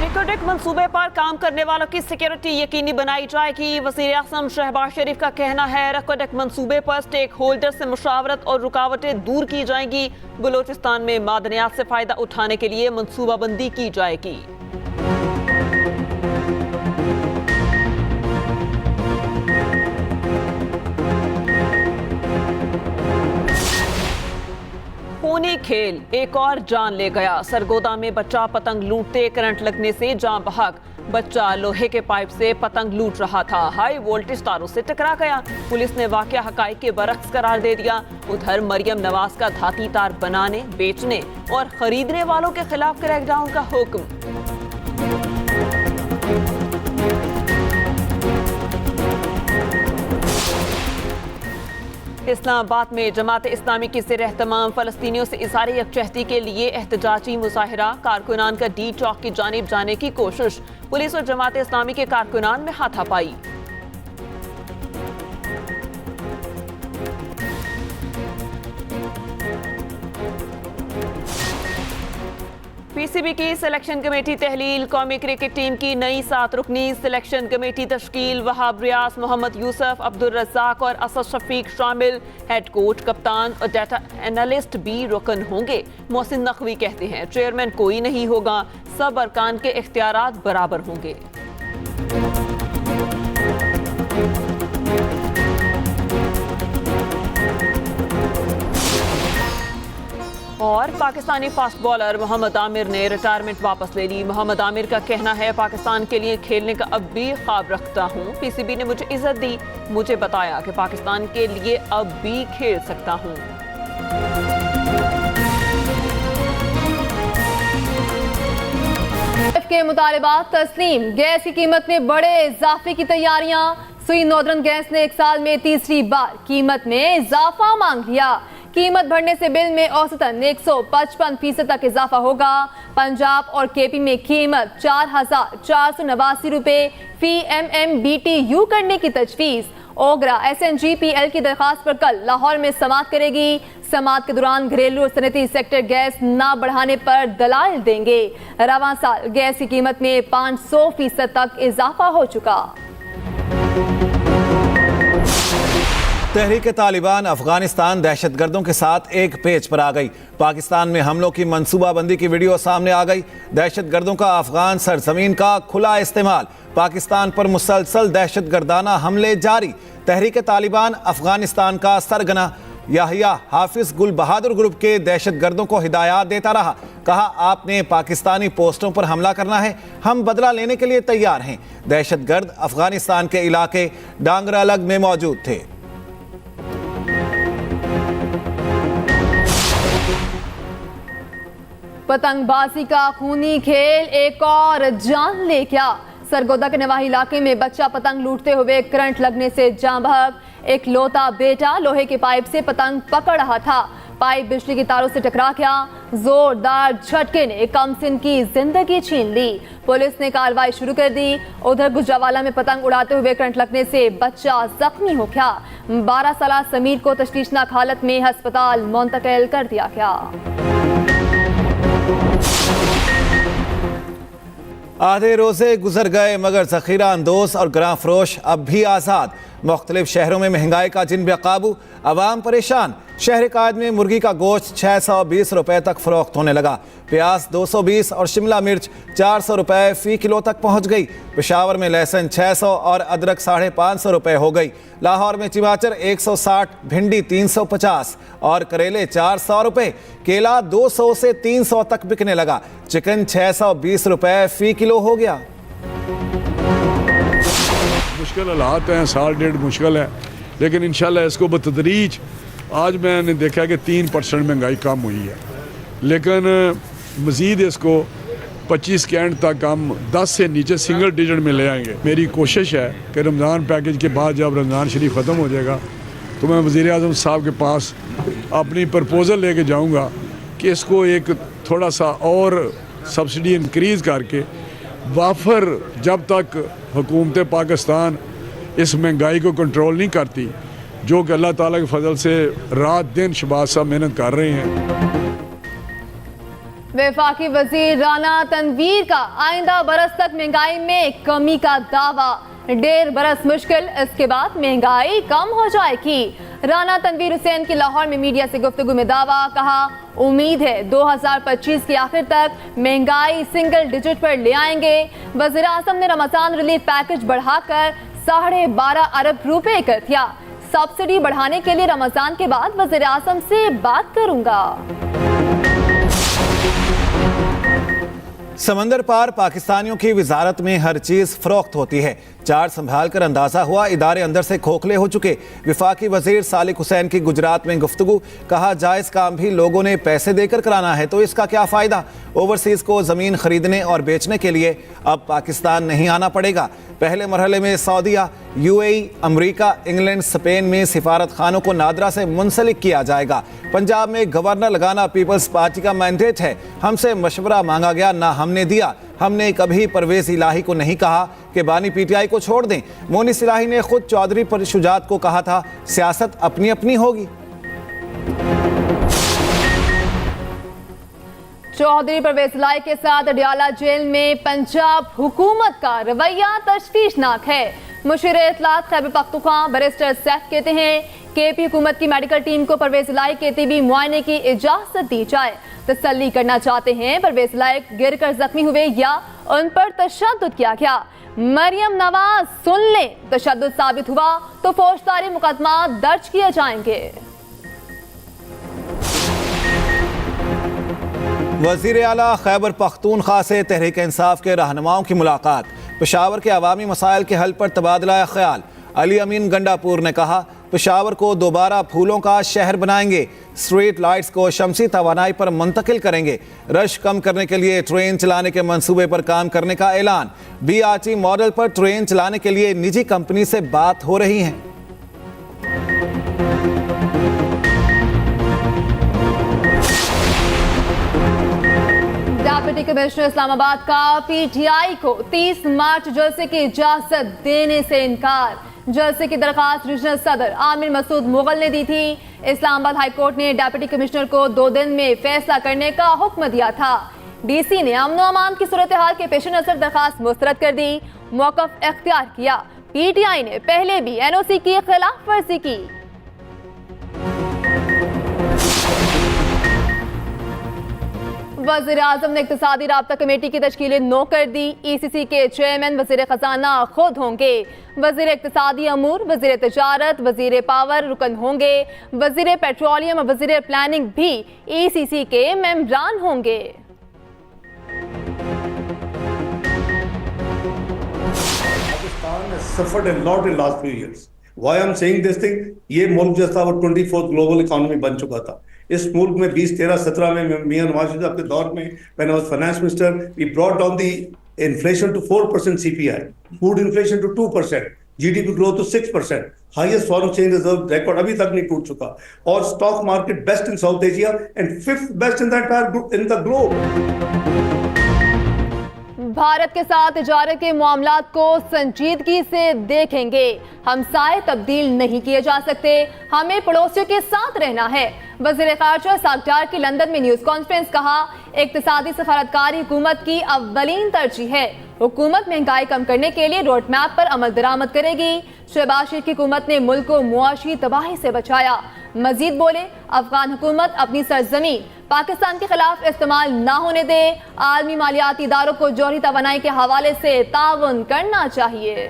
एकोडिक मंसूबे पर काम करने वालों की सिक्योरिटी यकीनी बनाई जाएगी। वज़ीर आज़म शहबाज शरीफ का कहना है एकोडिक मंसूबे पर स्टेक होल्डर से मुशावरत और रुकावटें दूर की जाएंगी। बलूचिस्तान में मादनियात से फायदा उठाने के लिए मंसूबाबंदी की जाएगी। खूनी खेल एक और जान ले गया। सरगोदा में बच्चा पतंग लूटते करंट लगने से जान बहक। बच्चा लोहे के पाइप से पतंग लूट रहा था, हाई वोल्टेज तारों से टकरा गया। पुलिस ने वाकया हकाइक के बरक्स करार दे दिया। उधर मरियम नवाज का धाती तार बनाने, बेचने और खरीदने वालों के खिलाफ क्रैकडाउन का हुक्म। इस्लामाबाद में जमात इस्लामी की ज़ेर-ए-एहतमाम फ़लस्तीनियों से इज़हार यकजहती के लिए एहतजाजी मुज़ाहिरा। कारकुनान का डी चौक की जानिब जाने की कोशिश। पुलिस और जमात इस्लामी के कारकुनान में हाथापाई। पीसीबी की सिलेक्शन कमेटी तहलील। कौमी क्रिकेट टीम की नई 7 रुकनी सिलेक्शन कमेटी तश्कील। वहाब रियाज, मोहम्मद यूसुफ, अब्दुल रज़ाक और असद शफीक शामिल। हेड कोच, कप्तान और डाटा एनालिस्ट भी रुकन होंगे। मोहसिन नकवी कहते हैं चेयरमैन कोई नहीं होगा, सब अरकान के इख्तियारात बराबर होंगे। और पाकिस्तानी फास्ट बॉलर मोहम्मद आमिर ने रिटायरमेंट वापस ले ली। मोहम्मद आमिर का कहना है पाकिस्तान के लिए खेलने का अब भी ख्वाब रखता हूं। पीसीबी ने मुझे इज्जत दी, मुझे बताया कि पाकिस्तान के लिए अब भी खेल सकता हूं। के मुतालिबात तस्लीम। गैस की कीमत में बड़े इजाफे की तैयारियां। सुई नॉर्दर्न गैस ने एक साल में तीसरी बार कीमत में इजाफा मांग लिया। कीमत बढ़ने से बिल में औसतन 155% तक इजाफा होगा। पंजाब और केपी में कीमत 4,489 रुपए फी MMBTU करने की तजवीज़। ओगरा SNGPL की दरखास्त पर कल लाहौर में समाअत करेगी। समाअत के दौरान घरेलू और सनती सेक्टर गैस ना बढ़ाने पर दलाइल देंगे। रवां साल गैस की कीमत में 500% तक इजाफा हो चुका। तहरीक तालिबान अफगानिस्तान दहशतगर्दों के साथ एक पेज पर आ गई। पाकिस्तान में हमलों की मंसूबाबंदी की वीडियो सामने आ गई। दहशतगर्दों का अफगान सरजमीन का खुला इस्तेमाल। पाकिस्तान पर मुसलसल दहशतगर्दाना हमले जारी। तहरीक तालिबान अफगानिस्तान का सरगना याहिया हाफिज गुल बहादुर ग्रुप के दहशतगर्दों को हिदायत देता रहा। कहा आपने पाकिस्तानी पोस्टों पर हमला करना है, हम बदला लेने के लिए तैयार हैं। दहशतगर्द अफगानिस्तान के इलाके डांगरालग में मौजूद थे। पतंगबाजी का खूनी खेल एक और जान ले गया। सरगोदा के नवाही इलाके में बच्चा पतंग लूटते हुए करंट लगने से जान बहक। एक लौता बेटा लोहे के पाइप से पतंग पकड़ रहा था, पाइप बिजली की तारों से टकरा गया। जोरदार झटके ने कमसिन की जिंदगी छीन ली। पुलिस ने कार्रवाई शुरू कर दी। उधर गुजरावाला में पतंग उड़ाते हुए करंट लगने से बच्चा जख्मी हो गया। 12 साल समीर को तशवीशनाक हालत में अस्पताल मुंतकिल कर दिया गया। आधे रोजे गुजर गए मगर जखीरा अंदोज और ग्रां फरोश अब भी आज़ाद। मुख्तलिफ शहरों में महंगाई का जिन बेकाबू, अवाम परेशान। शहर कायद में मुर्गी का गोश्त 620 रुपए तक फरोख्त होने लगा। प्याज 220 और शिमला मिर्च 400 रुपए फी किलो तक पहुंच गई। पेशावर में लहसुन 600 और अदरक 550 रुपए हो गई। लाहौर में टमाटर 160, भिंडी 350 और करेले 400 रुपए। केला 200 से 300 तक बिकने लगा। चिकन 620 रुपए फी किलो हो गया। मुश्किल हालात हैं, साल डेढ़ मुश्किल है, लेकिन इंशाल्लाह इसको बतदरीज आज मैंने देखा कि 3% महंगाई कम हुई है, लेकिन मज़ीद इसको 25 कैंट तक हम 10 से नीचे सिंगल डिजिट में ले आएंगे। मेरी कोशिश है कि रमज़ान पैकेज के बाद जब रमज़ान शरीफ ख़त्म हो जाएगा तो मैं वज़ीर आज़म साहब के पास अपनी प्रपोज़ल लेके जाऊंगा कि इसको एक थोड़ा सा और सब्सिडी इंक्रीज़ करके वाफर जब तक हुकूमत पाकिस्तान इस महंगाई को कंट्रोल नहीं करती, जो कि अल्लाह ताला के फजल से रात दिन शहबाज साहब मेहनत कर रहे हैं। वफाकी वजीर राना तनवीर का आइंदा बरस तक महंगाई में कमी का दावा। 1.5 बरस मुश्किल, इसके बाद महंगाई कम हो जाएगी। राना तनवीर हुसैन की लाहौर में मीडिया से गुफ्तगू में दावा, कहा उम्मीद है 2025 के आखिर तक महंगाई सिंगल डिजिट पर ले आएंगे। वज़ीर आज़म ने रमजान रिलीफ पैकेज बढ़ाकर 12.5 अरब रुपए कर दिया। सब्सिडी बढ़ाने के लिए रमजान के बाद वज़ीर आज़म से बात करूंगा। समंदर पार पाकिस्तानियों की वजारत में हर चीज फरोख्त होती है। चार्ट संभाल कर अंदाजा हुआ इदारे अंदर से खोखले हो चुके। विफाकी वजीर सालिक हुसैन की गुजरात में गुफ्तगू, कहा जायज काम भी लोगों ने पैसे देकर कराना है तो इसका क्या फायदा। ओवरसीज को जमीन खरीदने और बेचने के लिए अब पाकिस्तान नहीं आना पड़ेगा। पहले मरहले में सऊदीया, यूएई, अमरीका, इंग्लैंड, स्पेन में सिफारत खानों को नादरा से मुंसलिक किया जाएगा। पंजाब में गवर्नर लगाना पीपल्स पार्टी का मैंडेट है। हमसे मशवरा मांगा गया, ना हमने दिया। हमने कभी परवेज इलाही को नहीं कहा कि बानी पीटीआई को छोड़ दें। मोनिस इलाही ने खुद चौधरी पर शुजात को कहा था, सियासत अपनी अपनी होगी। चौधरी परवेज इलाही के साथ अडियाला जेल में पंजाब हुकूमत का रवैया तशवीशनाक है। मुशीर इत्तलात खैबर पख्तूनख्वा बैरिस्टर सैफ कहते हैं केपी हुकूमत की मेडिकल टीम को परवेज इलाही के तिबी मुआयने की इजाजत दी जाए। तसल्ली करना चाहते हैं परवेज इलाही गिर कर जख्मी हुए या उन पर तशद्दुद किया गया। मरियम नवाज सुन लें, तशद्दुद साबित हुआ तो फौजदारी मुकदमा दर्ज किए जाएंगे। वज़ीर आला खैबर पख्तूनख्वा से तहरीक इंसाफ के रहनुमाओं की मुलाकात। पेशावर के अवामी मसाइल के हल पर तबादला ख्याल। अली अमीन गंडापुर ने कहा, पेशावर को दोबारा फूलों का शहर बनाएंगे। स्ट्रीट लाइट्स को शमसी तवानाई पर मुंतकिल करेंगे। रश कम करने के लिए ट्रेन चलाने के मंसूबे पर काम करने का ऐलान। BRT मॉडल पर ट्रेन चलाने के लिए निजी कंपनी से बात हो रही है। डिप्टी कमिश्नर इस्लामाबाद का पीटीआई को 30 मार्च जलसे की इजाजत देने से इनकार। जलसे की दरखास्त रीजनल सदर आमिर मसूद मुगल ने दी थी। इस्लामाबाद हाईकोर्ट ने डिप्टी कमिश्नर को 2 दिन में फैसला करने का हुक्म दिया था। डीसी ने अमन अमान की सूरत हाल के पेश नजर दरखास्त मुस्तरद कर दी, मौकफ इख्तियार किया। पीटीआई ने पहले भी एनओसी की खिलाफ वर्जी की। वज़ीर आज़म ने इक़्तिसादी राब्ता कमेटी की तश्कील 9 कर दी। ECC के चेयरमैन वज़ीर खजाना खुद होंगे। वज़ीर इक़्तिसादी अमूर, वज़ीर तजारत, वज़ीर पावर रुकन होंगे। वज़ीर पेट्रोलियम और वज़ीर प्लानिंग भी ECC के मेंबरान होंगे। Pakistan has suffered a lot in last few years. Why I'm saying this thing? ये मुल्क जो था वो 24th ग्लोबल इकोनॉमी बन चुका था। इस मुल्क में 20, 13, 17 में मियां नवाज शरीफ के दौर में when I was finance minister, we brought down the inflation to 4% CPI, food inflation to 2%, GDP growth to 6%, highest foreign exchange reserve record अभी तक नहीं टूट चुका, और stock market best in South Asia and 5th best in the entire in the globe. Bharat के साथ तिजारत के मामलात को संजीदगी से देखेंगे। हमसाए तब्दील नहीं किए जा सकते, हमें पड़ोसियों के साथ रहना है। वज़ीर ख़ारजा सागटार की लंदन में न्यूज़ कॉन्फ्रेंस, कहा इक़्तिसादी सफारतकारी हुकूमत की अव्वलीन तरजीह है। हुकूमत महंगाई कम करने के लिए रोड मैप पर अमल दरामद करेगी। शहबाज शरीफ की हुकूमत ने मुल्क को मुआशी तबाही से बचाया। मजीद बोले, अफगान हुकूमत अपनी सरजमीन पाकिस्तान के खिलाफ इस्तेमाल ना होने दे। आलमी मालियाती इदारों को जौहरी तवानाई के हवाले से ताउन करना चाहिए।